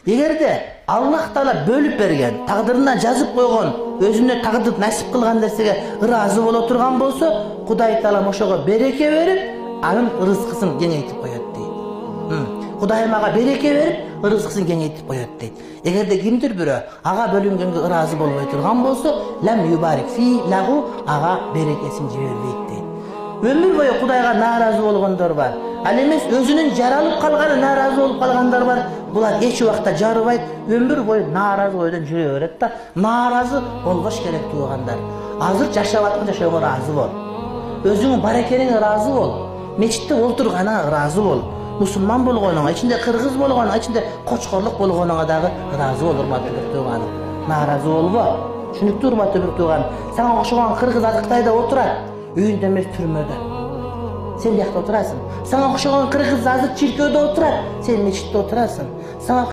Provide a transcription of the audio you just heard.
Эгерде Аллах Таала бөлүп берген, тагдырына жазып койгон, өзүнө тагдыр насип кылган нерсеге ыраазы боло турган болсо, Кудай Таала ошого береке берип, анын рызкысын кеңейтип коет дейт. Кудайым ага береке берип, рызкысын кеңейтип коет дейт. Эгерде кимдир бирөө ага бөлүнгөнгө ыраазы болбой турган болсо, лам юбарик фи лагу, ага берекесин жибербейт дейт. Ömür boyu Kudayga narazi болгондор бар. Ал эмес өзүнүн жаралып калганы наразы болуп калгандар бар. Булар эч убакта жарыбайт, ömür boyu наразы бойдон жүрө берет да. Наразы болбош керек туугандар. Азыр жашап аткан жашоого ыраазы бол. Өзүңүн бар экениңе ыраазы бол. Мечитте олтурганыңа ыраазы бол. Мусулман болгонуңа, ичинде кыргыз болгонуңа, ичинде кочкорлук болгонуңа дагы ыраазы бол, урматтуу бир тууганым. Наразы болбо. Түшүнүктүү урматтуу бир тууганым. Сага окшогон кыргыз Кытайда отурат. Үйүндө эмес түрмөдө. Сен биякта отурасың. Сага окшогон кыргыз азыр чиркөөдө отурат. Сен мечитте отурасың. Сага